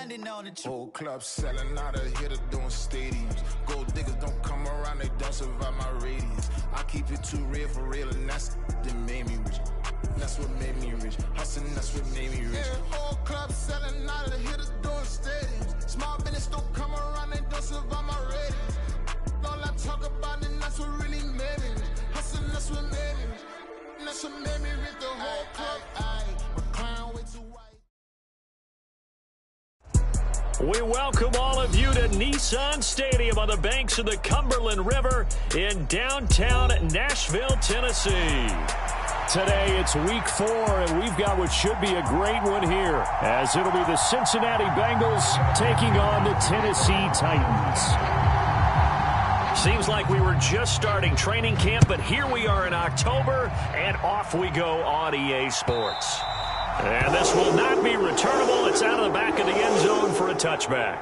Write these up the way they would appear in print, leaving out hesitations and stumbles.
Whole club selling out of here to doing stadiums. Gold diggers don't come around, they don't survive my radius. I keep it too real for real, and that's that made me rich. That's what made me rich. Hustling, that's what made me rich. Yeah, whole club selling out of here to doing stadiums. Small business don't come around, they don't survive my radius. All I talk about, and that's what really made me rich. Hustling, that's what made me rich. And that's what made me rich. The whole club, my crown way too white. We welcome all of you to Nissan Stadium on the banks of the Cumberland River in downtown Nashville, Tennessee. Today it's week 4, and we've got what should be a great one here, as it'll be the Cincinnati Bengals taking on the Tennessee Titans. Seems like we were just starting training camp, but here we are in October, and off we go on EA Sports. And this will not be returnable. It's out of the back of the end zone for a touchback.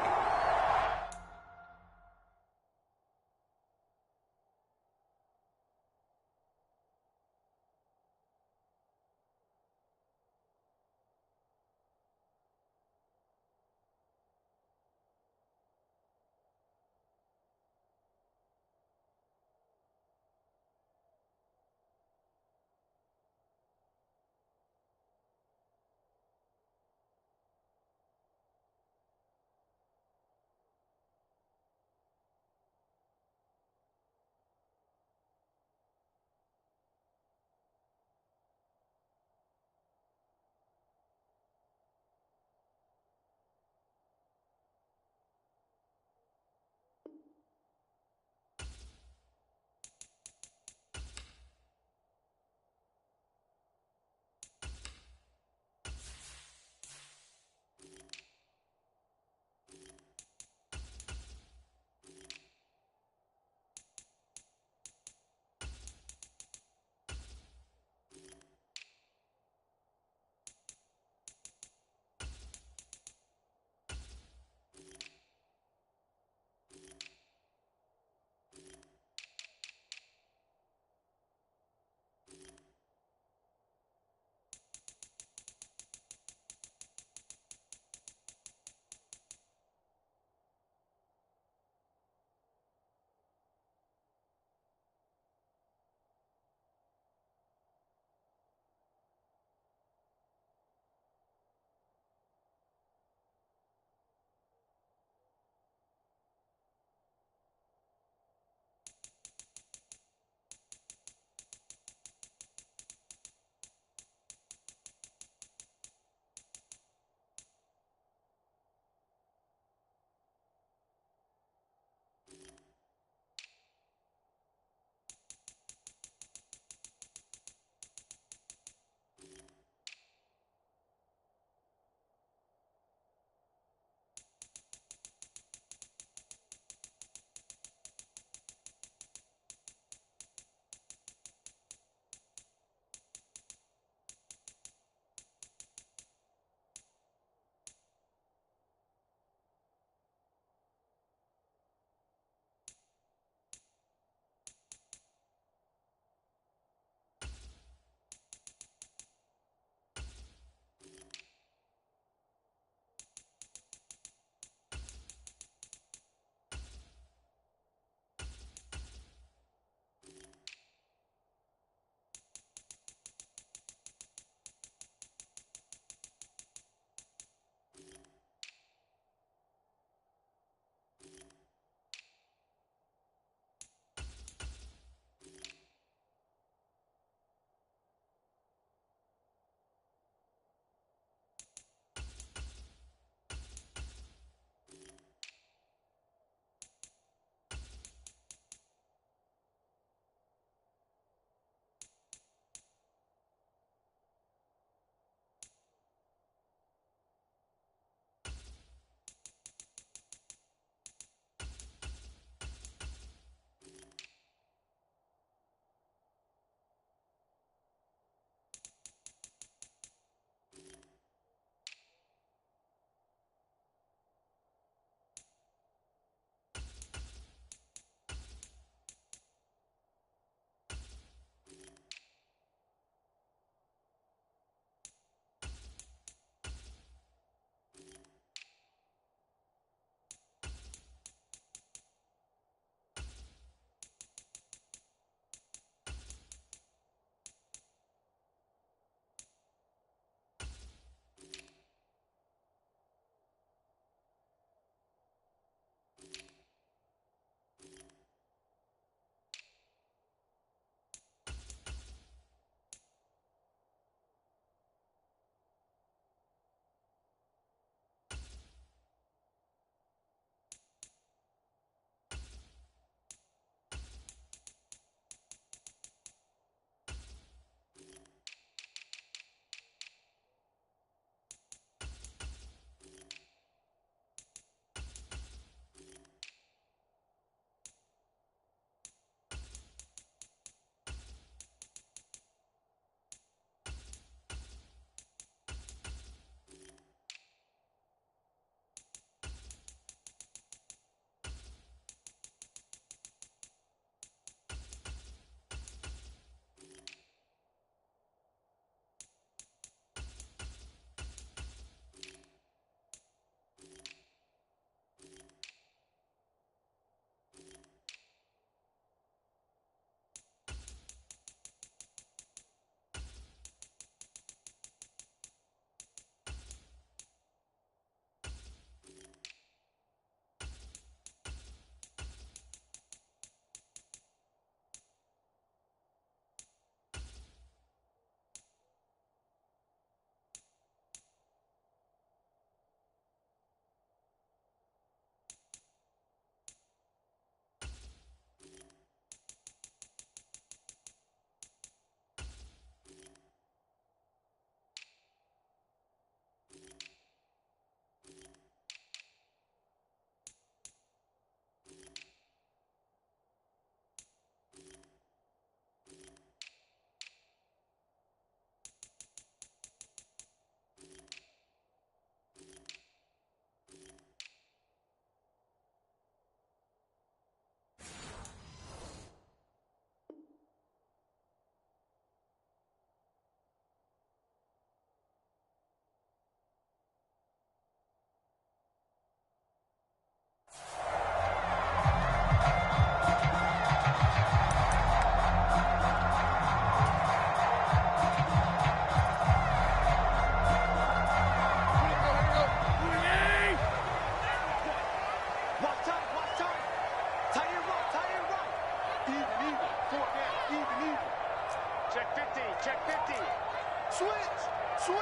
Switch.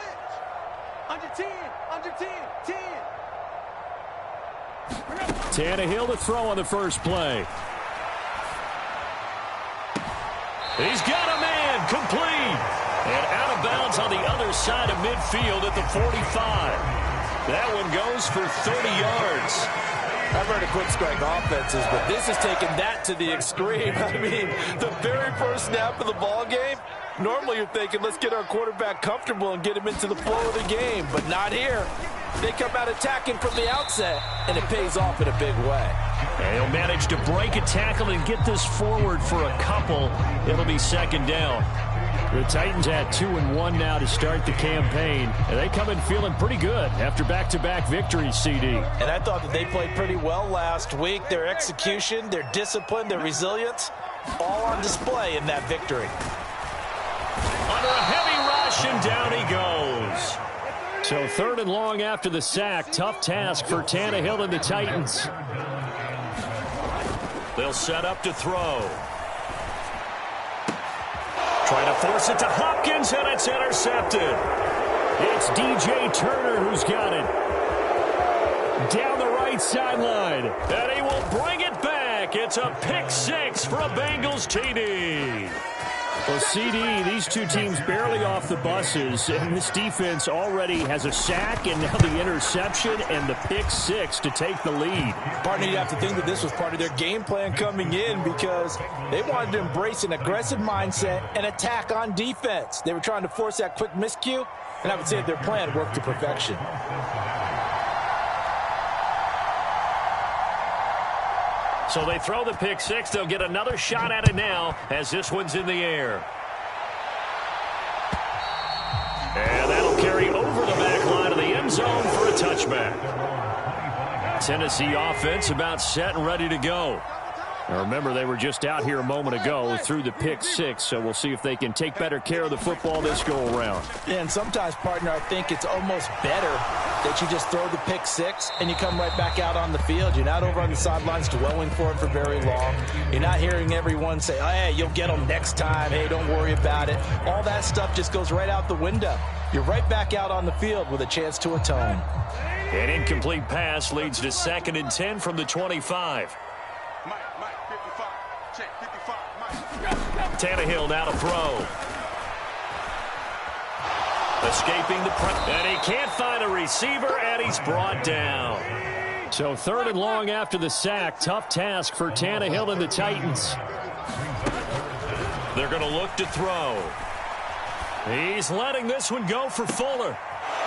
Under 10. 10. Tannehill to throw on the first play. He's got a man, complete. And out of bounds on the other side of midfield at the 45. That one goes for 30 yards. I've heard of quick strike offenses, but this is taking that to the extreme. I mean, the very first snap of the ball game, normally you're thinking, let's get our quarterback comfortable and get him into the flow of the game, but not here. They come out attacking from the outset, and it pays off in a big way. And he'll manage to break a tackle and get this forward for a couple. It'll be second down. The Titans had 2-1 now to start the campaign. And they come in feeling pretty good after back-to-back victories, CD. And I thought that they played pretty well last week. Their execution, their discipline, their resilience, all on display in that victory. Under a heavy rush, and down he goes. So 3rd and long after the sack. Tough task for Tannehill and the Titans. They'll set up to throw. Trying to force it to Hopkins, and it's intercepted. It's DJ Turner who's got it. Down the right sideline, and he will bring it back. It's a pick 6 for a Bengals TD. Well, CD, these two teams barely off the buses, and this defense already has a sack and now the interception and the pick 6 to take the lead. Partner, you have to think that this was part of their game plan coming in because they wanted to embrace an aggressive mindset and attack on defense. They were trying to force that quick miscue, and I would say that their plan worked to perfection. So they throw the pick 6. They'll get another shot at it now as this one's in the air. And that'll carry over the back line of the end zone for a touchback. Tennessee offense about set and ready to go. Now remember, they were just out here a moment ago through the pick 6, so we'll see if they can take better care of the football this go-around. Yeah, and sometimes, partner, I think it's almost better that you just throw the pick 6 and you come right back out on the field. You're not over on the sidelines dwelling for it for very long. You're not hearing everyone say, oh, hey, you'll get them next time. Hey, don't worry about it. All that stuff just goes right out the window. You're right back out on the field with a chance to atone. An incomplete pass leads to 2nd and 10 from the 25. Tannehill now to throw. Escaping the press, and he can't find a receiver, and he's brought down. So 3rd and long after the sack. Tough task for Tannehill and the Titans. They're going to look to throw. He's letting this one go for Fuller.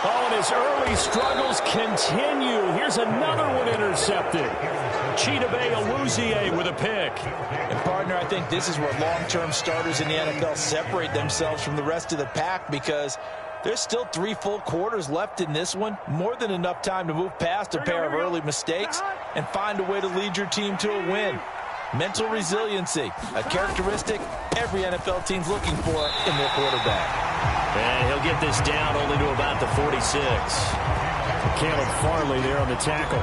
Oh, and his early struggles continue. Here's another one intercepted. Chidobe Awuzie with a pick. And, partner, I think this is where long-term starters in the NFL separate themselves from the rest of the pack because there's still 3 full quarters left in this one. More than enough time to move past a pair of early mistakes and find a way to lead your team to a win. Mental resiliency, a characteristic every NFL team's looking for in their quarterback. And he'll get this down only to about the 46. Caleb Farley there on the tackle.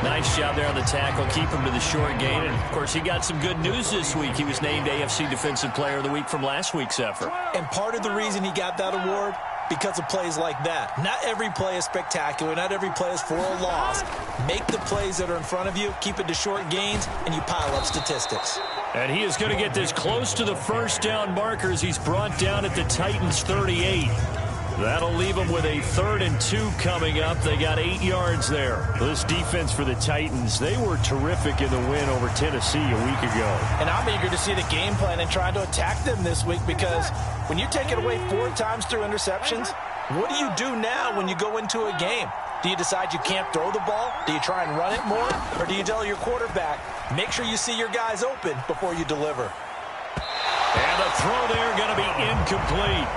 Nice job there on the tackle. Keep him to the short gain. And, of course, he got some good news this week. He was named AFC Defensive Player of the Week from last week's effort. And part of the reason he got that award, because of plays like that. Not every play is spectacular. Not every play is for a loss. Make the plays that are in front of you, keep it to short gains, and you pile up statistics. And he is going to get this close to the first down markers. He's brought down at the Titans' 38. That'll leave them with a 3rd and 2 coming up. They got 8 yards there. This defense for the Titans, they were terrific in the win over Tennessee a week ago. And I'm eager to see the game plan and trying to attack them this week because when you take it away 4 times through interceptions, what do you do now when you go into a game? Do you decide you can't throw the ball? Do you try and run it more? Or do you tell your quarterback, make sure you see your guys open before you deliver? And the throw there going to be incomplete.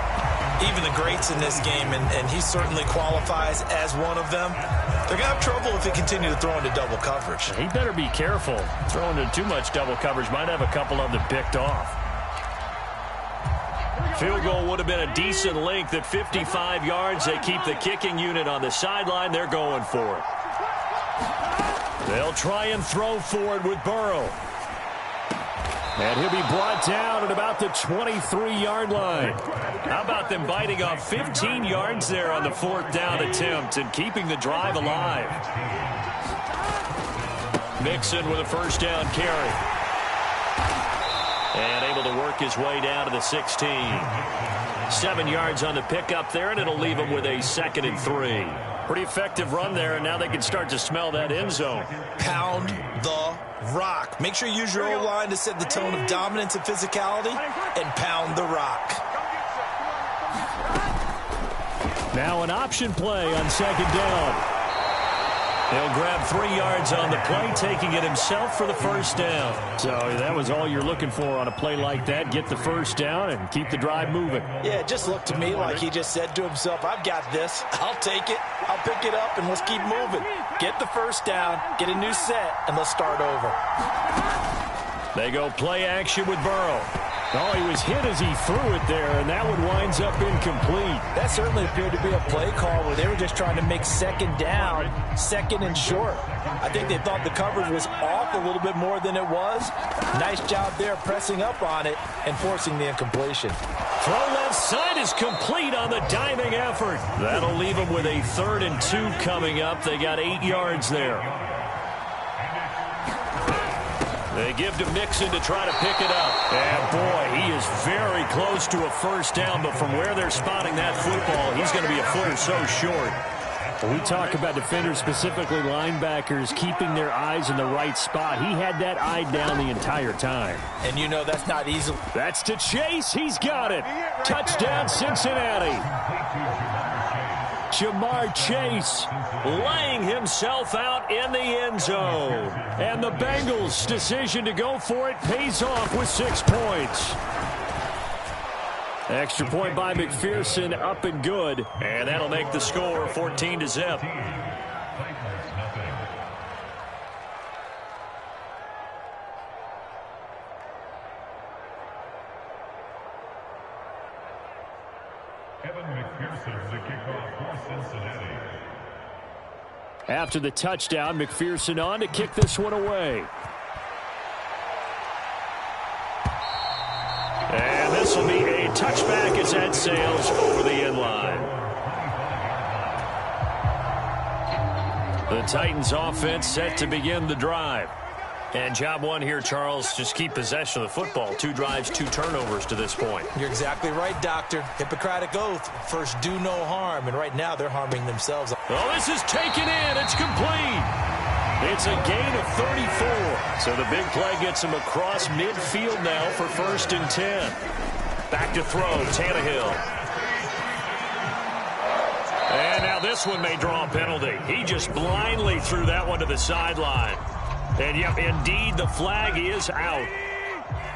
Even the greats in this game, and he certainly qualifies as one of them, they're going to have trouble if they continue to throw into double coverage. He better be careful. Throwing into too much double coverage might have a couple of them picked off. Field goal would have been a decent length at 55 yards. They keep the kicking unit on the sideline. They're going for it. They'll try and throw for it with Burrow. And he'll be brought down at about the 23-yard line. How about them biting off 15 yards there on the 4th down attempt and keeping the drive alive? Mixon with a 1st down carry. And able to work his way down to the 16. 7 yards on the pickup there, and it'll leave him with a 2nd and 3. Pretty effective run there, and now they can start to smell that end zone. Pound the rock. Make sure you use your O-line to set the tone of dominance and physicality, and pound the rock. Now an option play on 2nd down. He'll grab 3 yards on the play, taking it himself for the 1st down. So that was all you're looking for on a play like that. Get the 1st down and keep the drive moving. Yeah, it just looked to me like he just said to himself, I've got this. I'll take it. I'll pick it up, and let's keep moving. Get the 1st down, get a new set, and let's start over. They go play action with Burrow. Oh, he was hit as he threw it there, and that one winds up incomplete. That certainly appeared to be a play call where they were just trying to make 2nd down, 2nd and short. I think they thought the coverage was off a little bit more than it was. Nice job there pressing up on it and forcing the incompletion. Throw left side is complete on the diving effort. That'll leave them with a 3rd and 2 coming up. They got 8 yards there. They give to Mixon to try to pick it up. And, boy, he is very close to a 1st down, but from where they're spotting that football, he's going to be a foot or so short. When we talk about defenders, specifically linebackers, keeping their eyes in the right spot, he had that eye down the entire time. And you know that's not easy. That's to Chase. He's got it. Touchdown, Cincinnati. Jamar Chase laying himself out in the end zone. And the Bengals' decision to go for it pays off with 6 points. Extra point by McPherson, up and good. And that'll make the score 14-0. After the touchdown, McPherson on to kick this one away. And this will be a touchback as that sails over the end line. The Titans offense set to begin the drive. And job one here, Charles, just keep possession of the football. 2 drives, 2 turnovers to this point. You're exactly right, Doctor. Hippocratic oath. First, do no harm. And right now, they're harming themselves. Oh, this is taken in. It's complete. It's a gain of 34. So the big play gets him across midfield now for 1st and 10. Back to throw, Tannehill. And now this one may draw a penalty. He just blindly threw that one to the sideline. And, yep, indeed, the flag is out.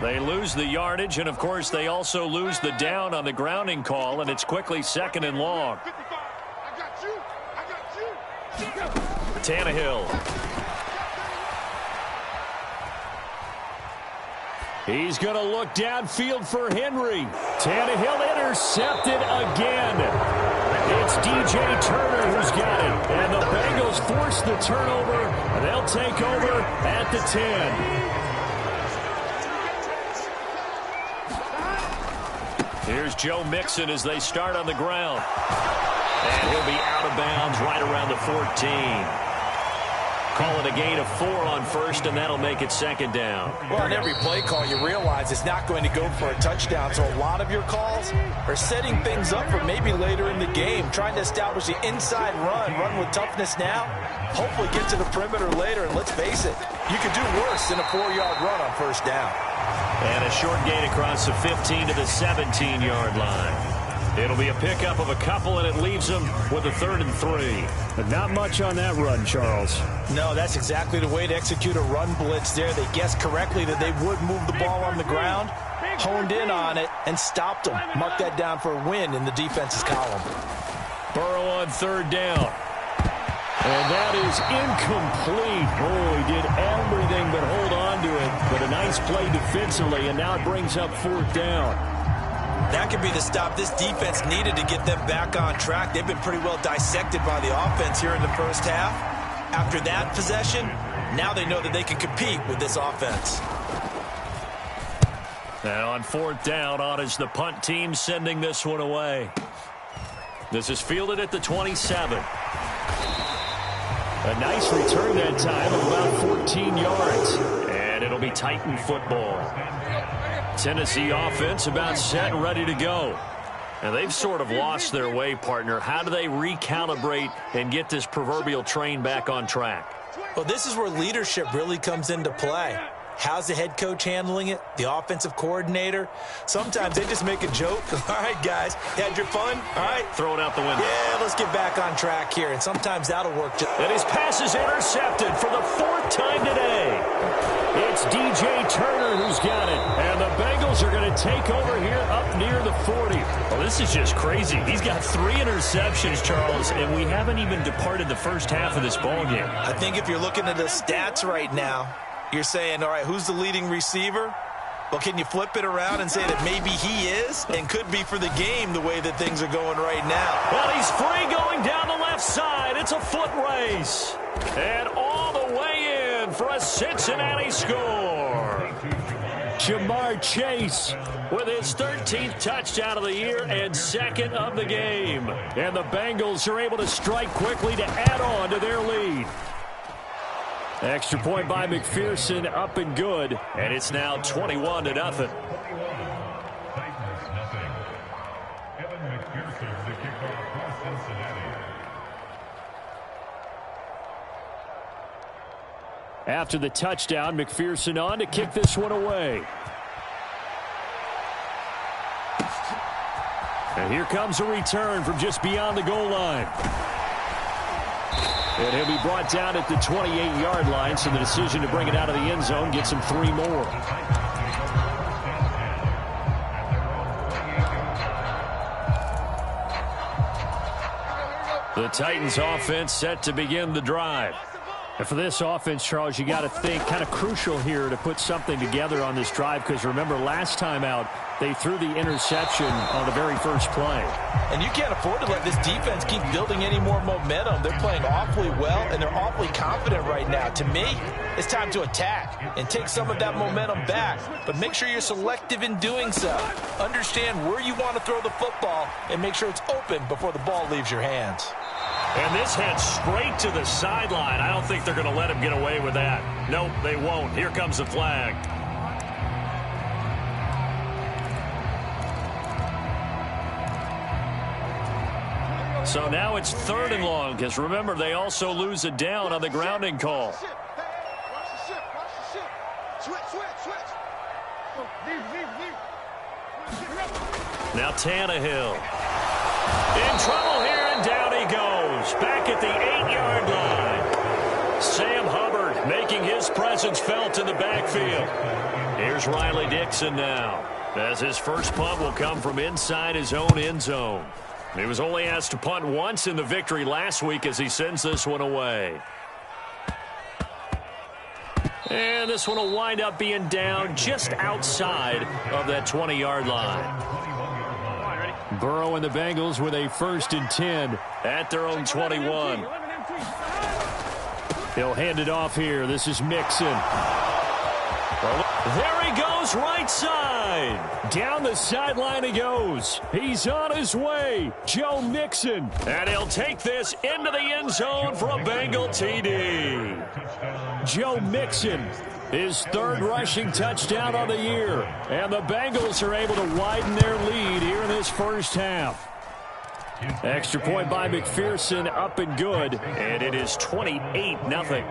They lose the yardage, and, of course, they also lose the down on the grounding call, and it's quickly 2nd and long. Tannehill. He's going to look downfield for Henry. Tannehill intercepted again. It's DJ Turner who's got it. And the Bengals force the turnover. They'll take over at the 10. Here's Joe Mixon as they start on the ground. And he'll be out of bounds right around the 14. Call it a gain of 4 on 1st, and that'll make it 2nd down. Well, on every play call, you realize it's not going to go for a touchdown, so a lot of your calls are setting things up for maybe later in the game, trying to establish the inside run with toughness now, hopefully get to the perimeter later, and let's face it, you could do worse than a 4-yard run on 1st down. And a short gain across the 15 to the 17-yard line. It'll be a pickup of a couple, and it leaves them with a 3rd and 3. But not much on that run, Charles. No, that's exactly the way to execute a run blitz there. They guessed correctly that they would move the ball on the ground, honed in on it, and stopped them. Mark that down for a win in the defense's column. Burrow on 3rd down. And that is incomplete. Oh, he did everything but hold on to it. But a nice play defensively, and now it brings up 4th down. That could be the stop this defense needed to get them back on track. They've been pretty well dissected by the offense here in the 1st half. After that possession, now they know that they can compete with this offense. And on 4th down, on is the punt team sending this one away. This is fielded at the 27. A nice return that time of about 14 yards. And it'll be Titan football. Tennessee offense about set and ready to go. And they've sort of lost their way, partner. How do they recalibrate and get this proverbial train back on track? Well, this is where leadership really comes into play. How's the head coach handling it? The offensive coordinator? Sometimes they just make a joke. All right, guys, you had your fun? All right. Throw it out the window. Yeah, let's get back on track here. And sometimes that'll work. And his pass is intercepted for the 4th time today. It's DJ Turner who's got it. And the Bengals are going to take over here up near the 40. Well, this is just crazy. He's got 3 interceptions, Charles, and we haven't even departed the first half of this ballgame. I think if you're looking at the stats right now, you're saying, all right, who's the leading receiver? Well, can you flip it around and say that maybe he is and could be for the game the way that things are going right now? Well, he's free going down the left side. It's a foot race. And all the way in for a Cincinnati score. Jamar Chase with his 13th touchdown of the year and 2nd of the game. And the Bengals are able to strike quickly to add on to their lead. Extra point by McPherson, up and good, and it's now 21-0. After the touchdown, McPherson on to kick this one away. And here comes a return from just beyond the goal line. And he'll be brought down at the 28-yard line, so the decision to bring it out of the end zone gets him 3 more. The Titans offense set to begin the drive. And for this offense, Charles, you got to think kind of crucial here to put something together on this drive, because remember last time out they threw the interception on the very first play. And you can't afford to let this defense keep building any more momentum. They're playing awfully well, and they're awfully confident right now. To me, it's time to attack and take some of that momentum back. But make sure you're selective in doing so. Understand where you want to throw the football and make sure it's open before the ball leaves your hands. And this heads straight to the sideline. I don't think they're going to let him get away with that. Nope, they won't. Here comes the flag. So now it's 3rd and long, because remember, they also lose a down on the grounding call. Now Tannehill. In trouble here, and down he goes. Back at the 8-yard line. Sam Hubbard making his presence felt in the backfield. Here's Riley Dixon now, as his first punt will come from inside his own end zone. He was only asked to punt once in the victory last week as he sends this one away. And this one will wind up being down just outside of that 20-yard line. Burrow and the Bengals with a 1st and 10 at their own 21. He'll hand it off here. This is Mixon. There he goes, right side. Down the sideline he goes. He's on his way. Joe Mixon. And he'll take this into the end zone for a Bengal TD. Joe Mixon, his 3rd rushing touchdown on the year. And the Bengals are able to widen their lead here in this first half. Extra point by McPherson, up and good. And it is 28-0.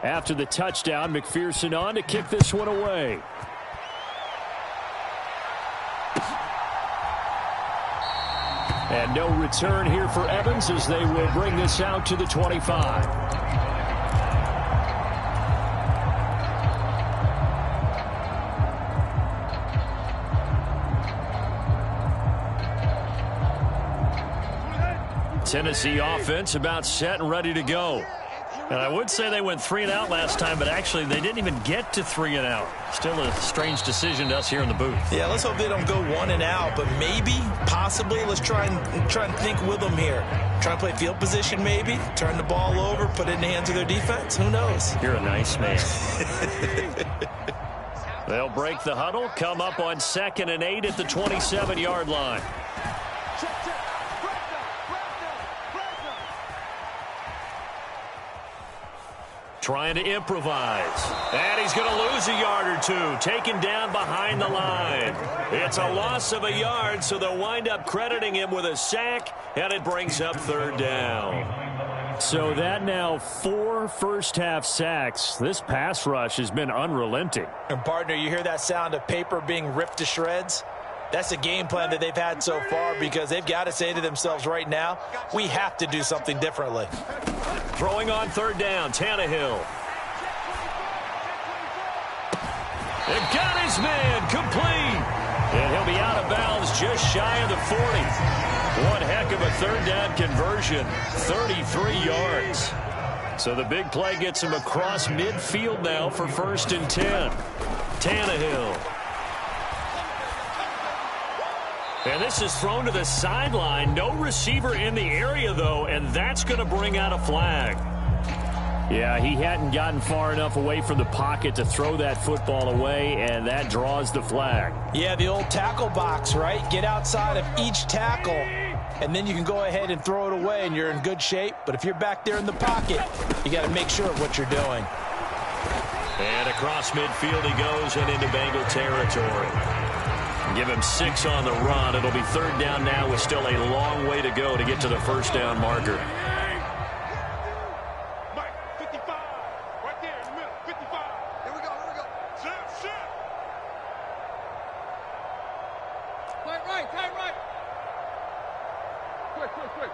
After the touchdown, McPherson on to kick this one away. And no return here for Evans as they will bring this out to the 25. Tennessee offense about set and ready to go. And I would say they went 3 and out last time, but actually they didn't even get to 3 and out. Still a strange decision to us here in the booth. Yeah, let's hope they don't go 1 and out, but maybe, possibly, let's try and think with them here. Trying to play field position maybe, turn the ball over, put it in the hands of their defense. Who knows? You're a nice man. They'll break the huddle, come up on 2nd and 8 at the 27-yard line. Trying to improvise. And he's going to lose a yard or two. Taken down behind the line. It's a loss of a yard, so they'll wind up crediting him with a sack, and it brings up 3rd down. So that now 4 first-half sacks. This pass rush has been unrelenting. And, partner, you hear that sound of paper being ripped to shreds? That's a game plan that they've had so far because they've got to say to themselves right now, we have to do something differently. Throwing on 3rd down, Tannehill. They've got his man complete. And he'll be out of bounds just shy of the 40. One heck of a 3rd down conversion, 33 yards. So the big play gets him across midfield now for 1st and 10. Tannehill. And this is thrown to the sideline. No receiver in the area, though, and that's going to bring out a flag. Yeah, he hadn't gotten far enough away from the pocket to throw that football away, and that draws the flag. Yeah, the old tackle box, right? Get outside of each tackle, and then you can go ahead and throw it away, and you're in good shape. But if you're back there in the pocket, you got to make sure of what you're doing. And across midfield he goes and into Bengal territory. Give him 6 on the run. It'll be 3rd down now with still a long way to go to get to the 1st down marker. Mike, 55. Right there in the middle. 55. Here we go. Set. Tight right. Quick.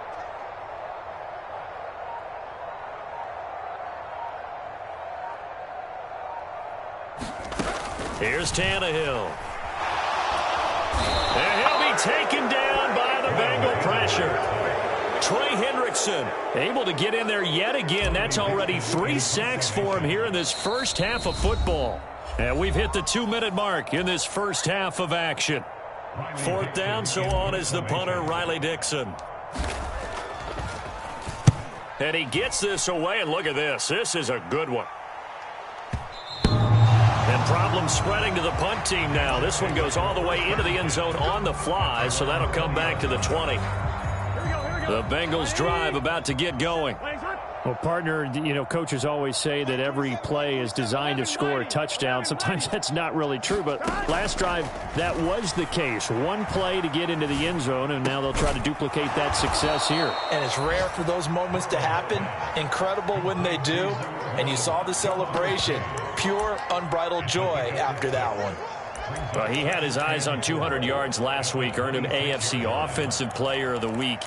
Here's Tannehill. And he'll be taken down by the Bengal pressure. Trey Hendrickson able to get in there yet again. That's already 3 sacks for him here in this first half of football. And we've hit the 2-minute mark in this first half of action. 4th down, so on is the punter, Riley Dixon. And he gets this away, and look at this. This is a good one. And problems spreading to the punt team now. This one goes all the way into the end zone on the fly, so that'll come back to the 20. The Bengals drive about to get going. Well, partner, you know, coaches always say that every play is designed to score a touchdown. Sometimes that's not really true, but last drive, that was the case. One play to get into the end zone, and now they'll try to duplicate that success here. And it's rare for those moments to happen. Incredible when they do. And you saw the celebration. Pure, unbridled joy after that one. Well, he had his eyes on 200 yards last week, earned him AFC Offensive Player of the Week.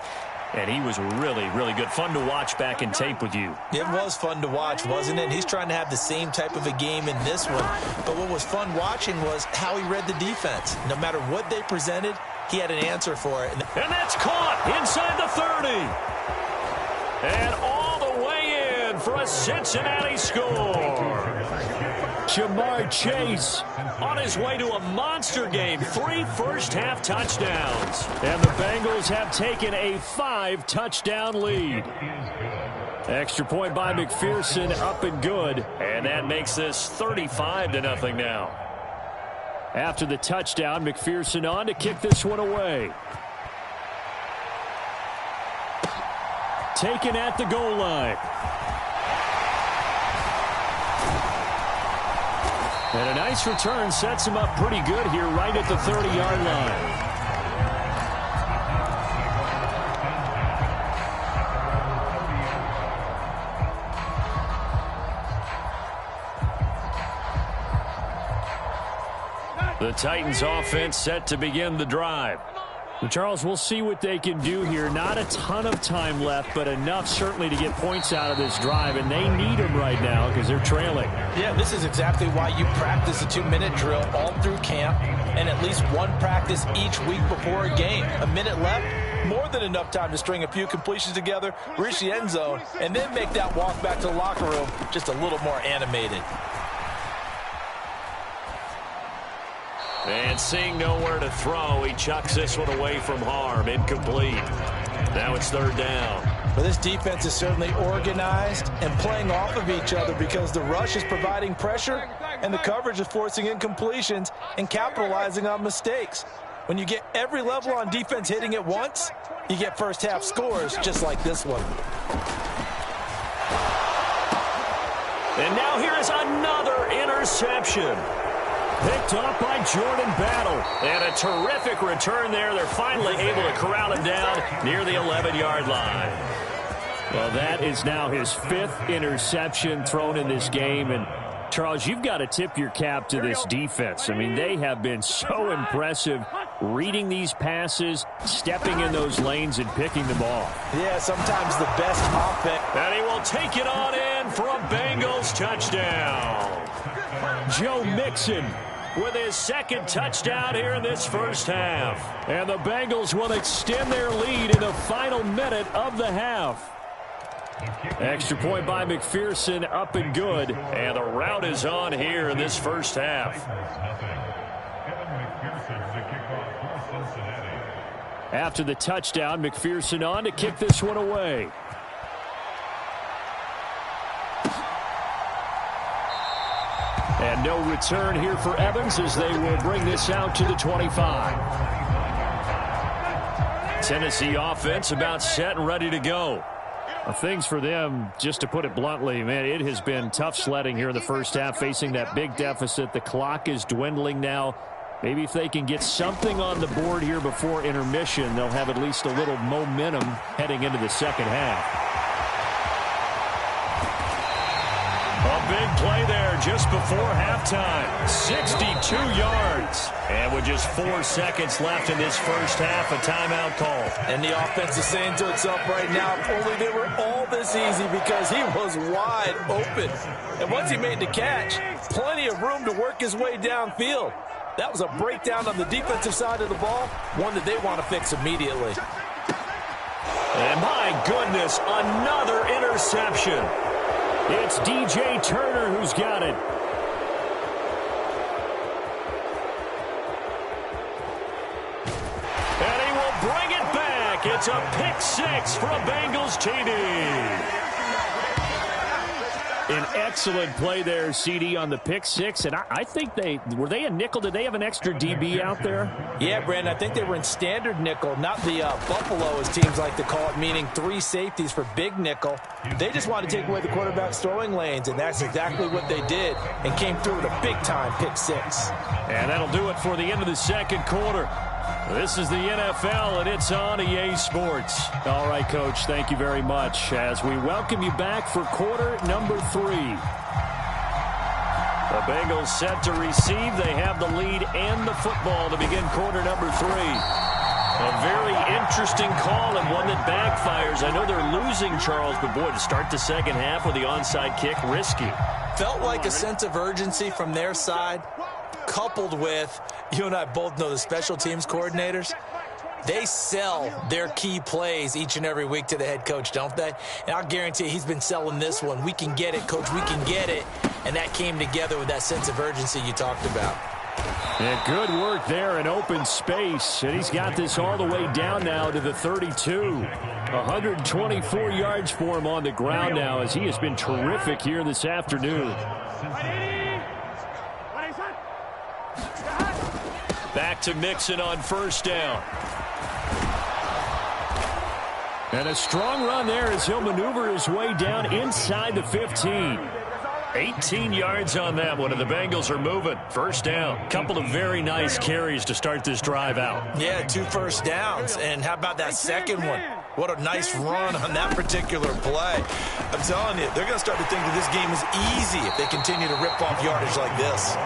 And he was really, really good. Fun to watch back in tape with you. It was fun to watch, wasn't it? He's trying to have the same type of a game in this one. But what was fun watching was how he read the defense. No matter what they presented, he had an answer for it. And that's caught inside the 30. And all the way in for a Cincinnati score. Jamar Chase on his way to a monster game. 3 first-half touchdowns. And the Bengals have taken a 5-touchdown lead. Extra point by McPherson, up and good. And that makes this 35-0 now. After the touchdown, McPherson on to kick this one away. Taken at the goal line. And a nice return sets him up pretty good here right at the 30-yard line. The Titans offense set to begin the drive. Charles, we'll see what they can do here. Not a ton of time left, but enough certainly to get points out of this drive, and they need them right now because they're trailing. Yeah, this is exactly why you practice a 2-minute drill all through camp and at least one practice each week before a game. A minute left, more than enough time to string a few completions together, reach the end zone, and then make that walk back to the locker room just a little more animated. And seeing nowhere to throw, he chucks this one away from harm. Incomplete. Now it's third down. Well, this defense is certainly organized and playing off of each other because the rush is providing pressure and the coverage is forcing incompletions and capitalizing on mistakes. When you get every level on defense hitting at once, you get first half scores just like this one. And now here is another interception. Picked up by Jordan Battle. And a terrific return there. They're finally able to corral him down near the 11-yard line. Well, that is now his 5th interception thrown in this game. And, Charles, you've got to tip your cap to this defense. I mean, they have been so impressive reading these passes, stepping in those lanes, and picking them off. Yeah, sometimes the best offense. And he will take it on in for a Bengals touchdown. Joe Mixon with his 2nd touchdown here in this first half. And the Bengals will extend their lead in the final minute of the half. Extra point by McPherson, up and good. And the route is on here in this first half. After the touchdown, McPherson on to kick this one away. And no return here for Evans as they will bring this out to the 25. Tennessee offense about set and ready to go. Things for them, just to put it bluntly, man, it has been tough sledding here in the first half, facing that big deficit. The clock is dwindling now. Maybe if they can get something on the board here before intermission, they'll have at least a little momentum heading into the second half. A big play there just before halftime. 62 yards. And with just 4 seconds left in this first half, a timeout call. And the offense is saying to itself right now, if only they were all this easy, because he was wide open. And once he made the catch, plenty of room to work his way downfield. That was a breakdown on the defensive side of the ball, one that they want to fix immediately. And my goodness, another interception. It's DJ Turner who's got it. And he will bring it back. It's a pick 6 for a Bengals TD. An excellent play there, CD, on the pick 6. And I think were they a nickel? Did they have an extra DB out there? Yeah, Brandon, I think they were in standard nickel, not the Buffalo, as teams like to call it, meaning 3 safeties for big nickel. They just wanted to take away the quarterback's throwing lanes, and that's exactly what they did, and came through with a big-time pick 6. And that'll do it for the end of the second quarter. This is the NFL, and it's on EA Sports. All right, Coach, thank you very much as we welcome you back for quarter number 3. The Bengals set to receive. They have the lead and the football to begin quarter number 3. A very interesting call and one that backfires. I know they're losing, Charles, but boy, to start the second half with the onside kick, risky. Felt like a sense of urgency from their side, coupled with, you and I both know the special teams coordinators, they sell their key plays each and every week to the head coach, don't they? And I'll guarantee he's been selling this one. We can get it, Coach, we can get it. And that came together with that sense of urgency you talked about. Yeah, good work there in open space. And he's got this all the way down now to the 32. 124 yards for him on the ground now as he has been terrific here this afternoon. Back to Mixon on first down. And a strong run there as he'll maneuver his way down inside the 15. 18 yards on that one, and the Bengals are moving. First down. Couple of very nice carries to start this drive out. Yeah, 2 first downs. And how about that second one? What a nice run on that particular play. I'm telling you, they're going to start to think that this game is easy if they continue to rip off yardage like this.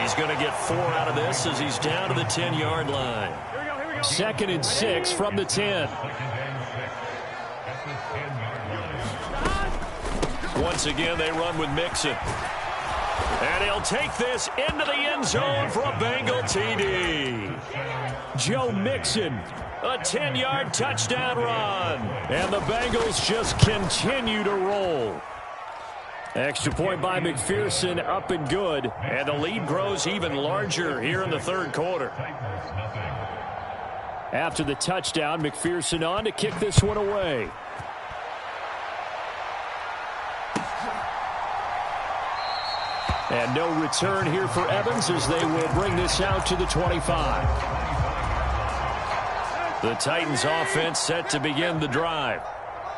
He's going to get 4 out of this as he's down to the 10-yard line. 2nd and 6 from the 10. Once again, they run with Mixon. And he'll take this into the end zone for a Bengal TD. Joe Mixon, a 10-yard touchdown run. And the Bengals just continue to roll. Extra point by McPherson, up and good. And the lead grows even larger here in the third quarter. After the touchdown, McPherson on to kick this one away. And no return here for Evans as they will bring this out to the 25. The Titans offense set to begin the drive.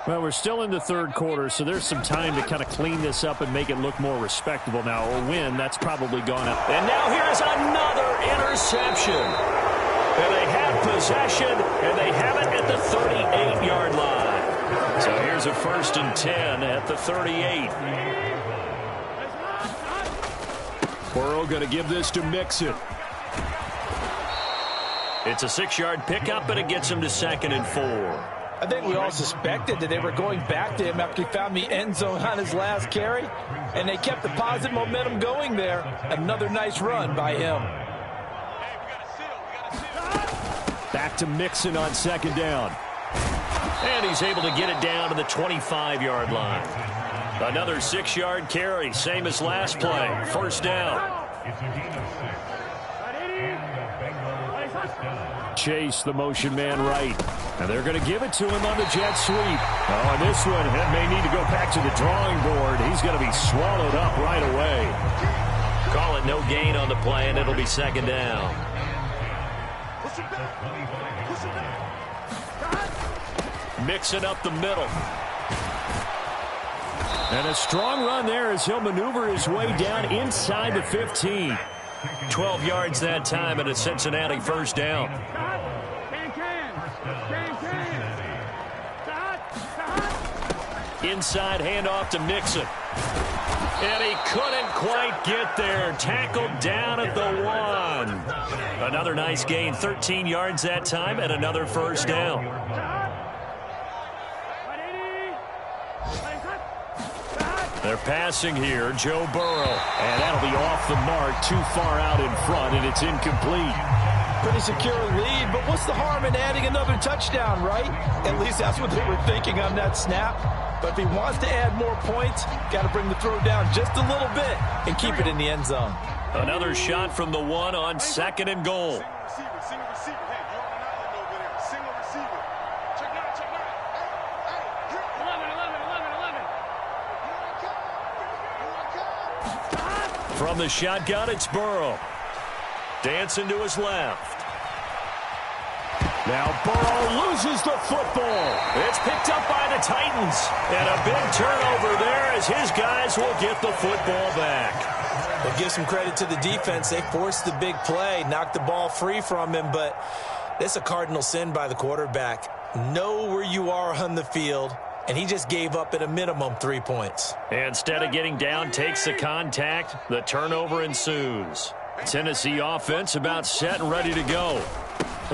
Well, we're still in the third quarter, so there's some time to kind of clean this up and make it look more respectable now. A win, that's probably gone up. And now here's another interception. And they have possession, and they have it at the 38-yard line. So here's a 1st and 10 at the 38. Burrow going to give this to Mixon. It's a 6-yard pickup, and it gets him to 2nd and 4. I think we all suspected that they were going back to him after he found the end zone on his last carry, and they kept the positive momentum going there. Another nice run by him. Back to Mixon on 2nd down. And he's able to get it down to the 25-yard line. Another 6-yard carry, same as last play. 1st down. Chase, the motion man right. And they're going to give it to him on the jet sweep. Oh, and this one may need to go back to the drawing board. He's going to be swallowed up right away. Call it no gain on the play, and it'll be 2nd down. Mixing up the middle. And a strong run there as he'll maneuver his way down inside the 15. 12 yards that time, and a Cincinnati 1st down. Inside handoff to Mixon. And he couldn't quite get there. Tackled down at the 1. Another nice gain, 13 yards that time, and another 1st down. They're passing here, Joe Burrow. And that'll be off the mark, too far out in front, and it's incomplete. Pretty secure lead, but what's the harm in adding another touchdown, right? At least that's what they were thinking on that snap. But if he wants to add more points, got to bring the throw down just a little bit and keep it in the end zone. Another shot from the 1 on 2nd and goal. From the shotgun, it's Burrow. Dancing to his left. Now Burrow loses the football. It's picked up by the Titans. And a big turnover there as his guys will get the football back. We'll give some credit to the defense. They forced the big play, knocked the ball free from him, but it's a cardinal sin by the quarterback. Know where you are on the field, and he just gave up at a minimum 3 points. Instead of getting down, takes the contact. The turnover ensues. Tennessee offense about set and ready to go.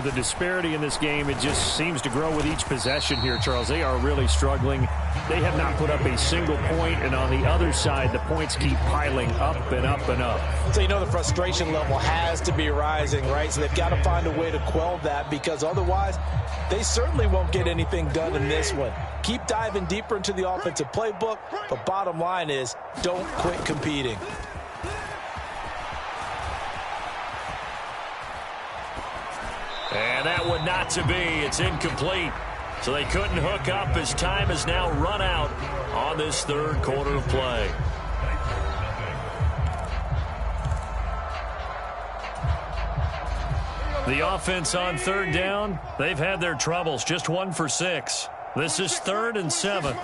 The disparity in this game, it just seems to grow with each possession here, Charles. They are really struggling. They have not put up a single point, and on the other side, the points keep piling up and up and up. So you know the frustration level has to be rising, right? So they've got to find a way to quell that, because otherwise they certainly won't get anything done in this one. Keep diving deeper into the offensive playbook, but bottom line is don't quit competing. And that one not to be. It's incomplete. So they couldn't hook up as time has now run out on this third quarter of play. The offense on 3rd down, they've had their troubles. Just 1 for 6. This is 3rd and 7.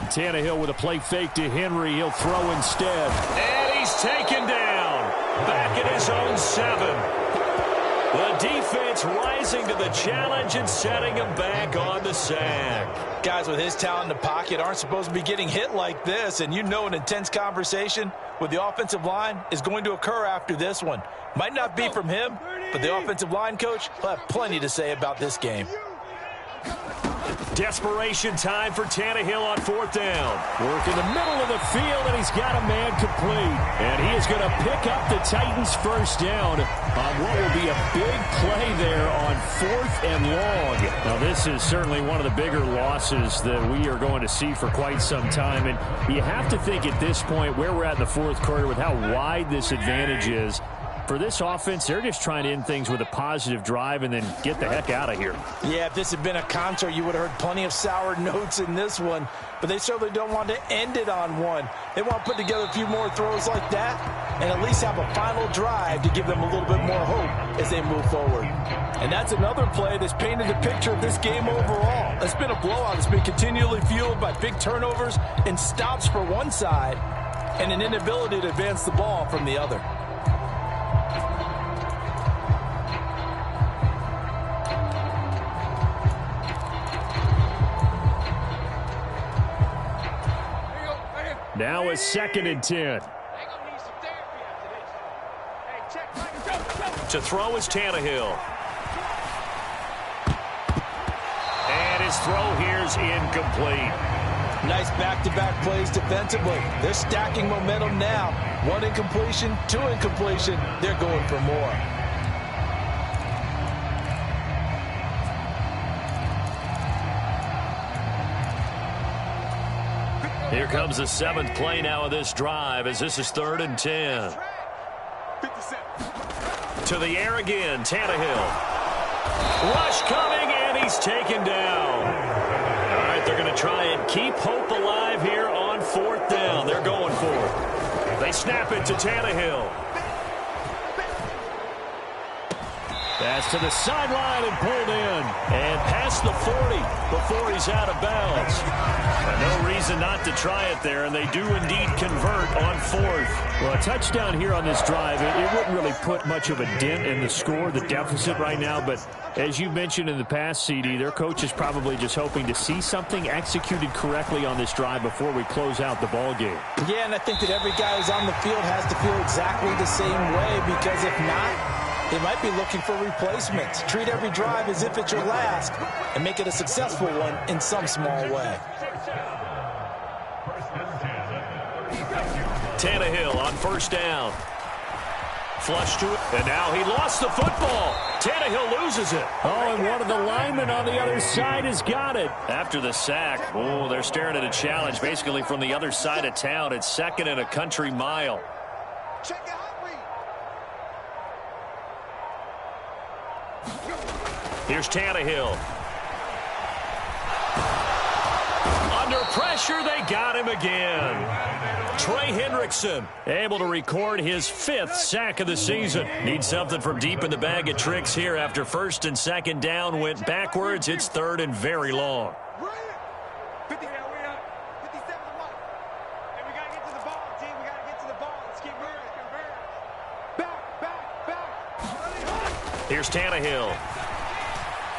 Tannehill with a play fake to Henry. He'll throw instead. And he's taken down. Back at his own 7. The defense rising to the challenge and setting him back on the sack. Guys with his talent in the pocket aren't supposed to be getting hit like this, and you know an intense conversation with the offensive line is going to occur after this one. Might not be from him, but the offensive line coach will have plenty to say about this game. Desperation time for Tannehill on 4th down. Work in the middle of the field, and he's got a man complete. And he is going to pick up the Titans' 1st down on what will be a big play there on 4th and long. Now, this is certainly one of the bigger losses that we are going to see for quite some time. And you have to think at this point, where we're at in the 4th quarter with how wide this advantage is, For this offense, they're just trying to end things with a positive drive and then get the heck out of here. Yeah, if this had been a concert, you would have heard plenty of sour notes in this one. But they certainly don't want to end it on one. They want to put together a few more throws like that and at least have a final drive to give them a little bit more hope as they move forward. And that's another play that's painted the picture of this game overall. It's been a blowout. It's been continually fueled by big turnovers and stops for one side and an inability to advance the ball from the other. Now a 2nd and 10. To throw is Tannehill. And his throw here's incomplete. Nice back-to-back plays defensively. They're stacking momentum now. 1 incompletion, 2 incompletion. They're going for more. Here comes the 7th play now of this drive as this is 3rd and 10. To the air again, Tannehill. Rush coming, and he's taken down. All right, they're going to try and keep hope alive here on 4th down. They're going for it. They snap it to Tannehill. Pass to the sideline and pulled in. And past the 40 before he's out of bounds. No reason not to try it there, and they do indeed convert on 4th. Well, a touchdown here on this drive, it wouldn't really put much of a dent in the score, the deficit right now. But as you mentioned in the past, CD, their coach is probably just hoping to see something executed correctly on this drive before we close out the ball game. Yeah, and I think that every guy who's on the field has to feel exactly the same way, because if not, they might be looking for replacements. Treat every drive as if it's your last and make it a successful one in some small way. Tannehill on 1st down. Flush to it, and now he lost the football. Tannehill loses it. Oh, and one of the linemen on the other side has got it. After the sack, oh, they're staring at a challenge basically from the other side of town. It's 2nd and a country mile. Here's Tannehill. Under pressure, they got him again. Trey Hendrickson able to record his 5th sack of the season. Needs something from deep in the bag of tricks here after 1st and 2nd down went backwards. It's 3rd and very long. Here's Tannehill.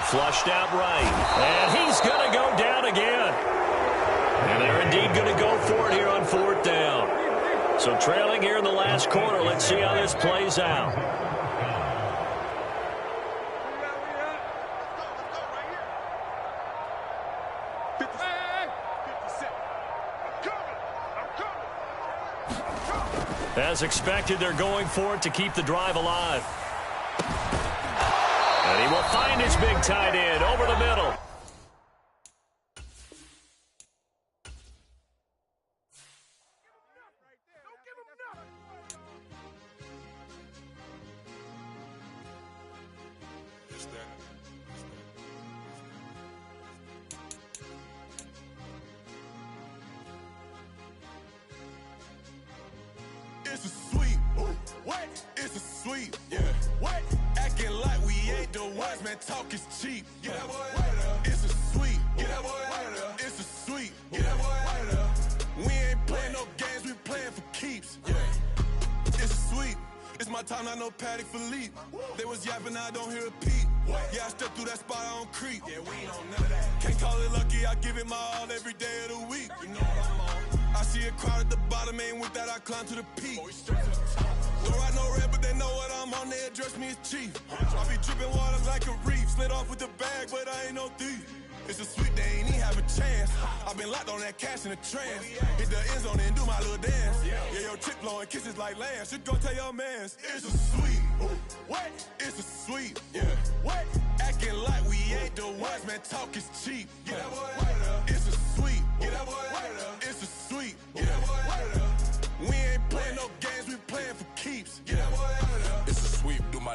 Flushed out right. And he's going to go down again. And they're indeed going to go for it here on 4th down. So trailing here in the last quarter. Let's see how this plays out. As expected, they're going for it to keep the drive alive. And he will find his big tight end over the middle. It's a sweet. What? It's a sweet. Yeah. What? Acting like we ain't the ones, man. Talk is cheap. Get that boy out of there. It's a sweet. Get that boy out of there. It's a sweet. Get that boy out of there. We ain't playing no games. We playing for keeps. Yeah. It's a sweet. It's my time, not no Patty Philippe. They was yapping, I don't hear a peep. Yeah, I step through that spot, I don't creep. Yeah, we ain't on none of that. Can't call it lucky, I give it my all every day of the week. You know what I'm on. I see a crowd at the bottom, ain't with that, I climb to the peak. Don't ride no red, but they know what I'm on, they address me as chief. I be dripping water like a reef, slid off with the bag, but I ain't no thief. It's a sweet, they ain't even have a chance. I've been locked on that cash in a trance. Hit the end zone and do my little dance. Yeah, your chick blowing kisses like Lance. You go tell your mans. It's a sweet. What? It's a sweet. Yeah. What? Acting like we ain't the ones, man. Talk is cheap. Get that boy out of there. It's a sweet. Get that boy out of there. It's a sweet. Get that boy out of there. We ain't playing no games, we playing for keeps. Get that boy out of there. It's a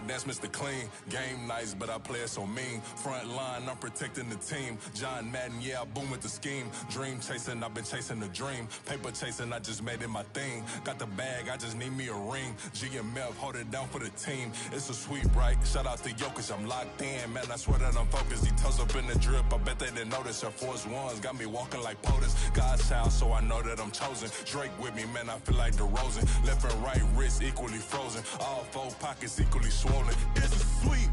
dance Mr. Clean. Game nice, but I play it so mean. Front line, I'm protecting the team. John Madden, yeah, I boom with the scheme. Dream chasing, I've been chasing the dream. Paper chasing, I just made it my thing. Got the bag, I just need me a ring. GMF, hold it down for the team. It's a sweep, right? Shout out to Jokic, I'm locked in. Man, I swear that I'm focused. He toes up in the drip, I bet they didn't notice. Air Force Ones got me walking like POTUS. God's child, so I know that I'm chosen. Drake with me, man, I feel like DeRozan. Left and right wrist equally frozen. All four pockets equally swollen. It's a sweep.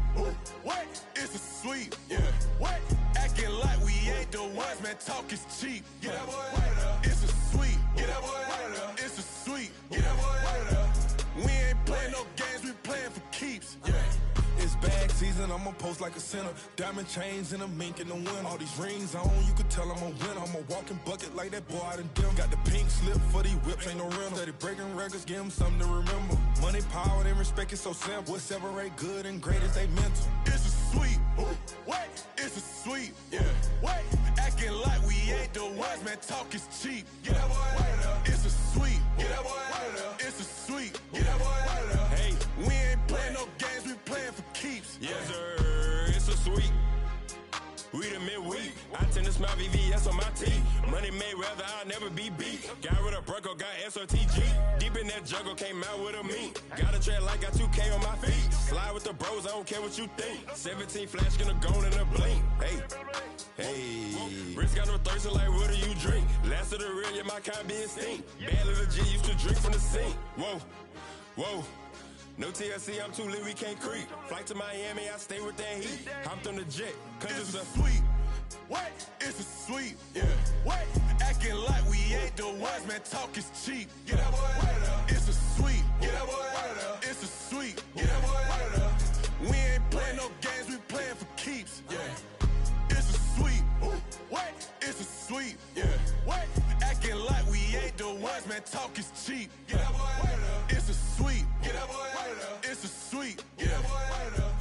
What? It's a sweep. Yeah. What? Acting like we ain't the ones, man. Talk is cheap. Get that boy out of there. It's a sweep. Get that boy out of there. It's a sweep. Get that boy out of there. We ain't playing no games, we playing for keeps. Yeah. It's bag season, I'ma post like a center. Diamond chains and a mink in the wind. All these rings on, you can tell I'm a winner. I'm a walking bucket like that boy out in dim. Got the pink slip for these whips, ain't no rental. Steady breaking records, give them something to remember. Money, power, and respect is so simple. What separate good and great is they mental. It's a sweep. What? It's a sweep. Yeah. What? Acting like we ain't the ones, man. Talk is cheap. Get that boy out of there. It's a sweep. Get that boy out of there. It's a sweep. Get that boy out of there. Hey, we ain't playing no games, we playing for keeps. Yes, sir. It's a sweep. We the midweek. I tend to smell VVS on my teeth. Money made rather I'll never be beat. Got rid of Bronco, got SOTG. Deep in that jungle, came out with a meat. Got a tread like got 2K on my feet. Slide with the bros, I don't care what you think. 17 flash gonna go in a blink. Hey. Wrist got no thirst, like what do you drink? Last of the real, yeah, my kind be extinct. Bad little G used to drink from the sink. Whoa. No TLC, I'm too lit, we can't creep. Flight to Miami, I stay with that heat. Hopped on the jet, cause it's a sweep. What? It's a sweep. Yeah. What? Acting like we ain't the ones, man. Talk is cheap. Get that boy out of there. It's a sweep. Get that boy out of there. It's a sweep. Get that boy out of there. We ain't playing no games, we playing for keeps. Yeah. It's a sweep. What? It's a sweep. Yeah. What? Acting like we ain't the ones, man. Talk is cheap. Get that boy out of there. It's a sweep. Get that boy out of there. It's a sweep. Get that boy out of there.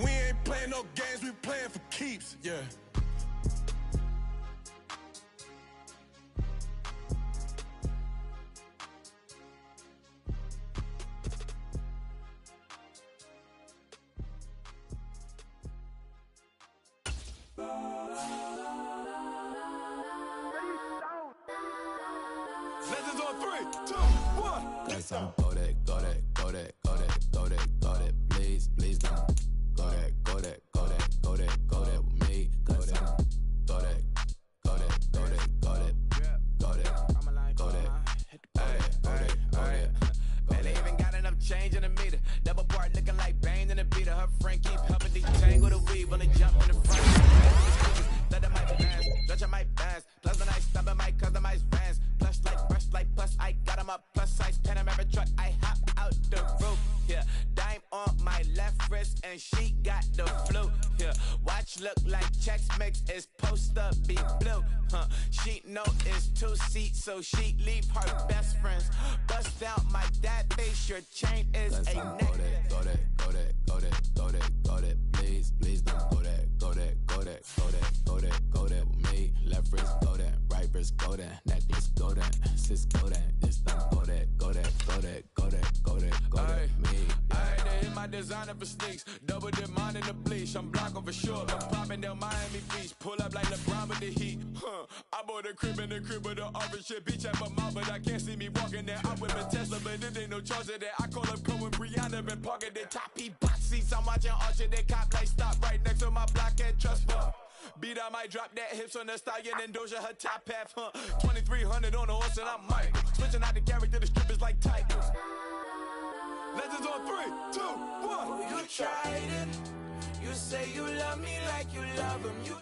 We ain't playing no games, we playing for keeps. Yeah. Legends on 3, 2, 1. Got some go that, please don't. Go that with me. Got some go that. Man, they even got enough change in the meter. Double part looking like Bane in the beater. Her friend keep helping detangle the weave when they jump in the front. Let might dance, Dutch I might dance. Plus when I stop at my customized fans. Plush like brush like plus I got them up plus size Panamera truck. I hop out the roof. Yeah, dime on my left wrist and she got the flu. Yeah, watch look like checks mix is supposed to be blue. She know it's 2 seats, so she leave her best friends. Bust out my dad face, your chain is a neck. Go that, please don't go that with me. Left wrist go that, right wrist go that, necklace go that, sis go that, this don't go that, me. I had to hit my designer for sneaks, double dip mine in the bleach. I'm blocking for sure, I'm popping down Miami Beach, pull up like LeBron with the heat. I bought a crib in the crib with the office shit, beach at my mouth, but I can't see me walking there. I'm with a Tesla, but it ain't no charge of that. I call up Cohen, Brianna, been parking the top P box seats. I'm watching Archer, they cop like stop right next to my block at Trust Fund. Beat, I might drop that hips on the stallion and Doja her top half, 2300 on the horse and I'm Mike. Switching out the character, the strippers like Tigers. Legends on 3, 2, 1. You tried it. You say you love me like you love him. You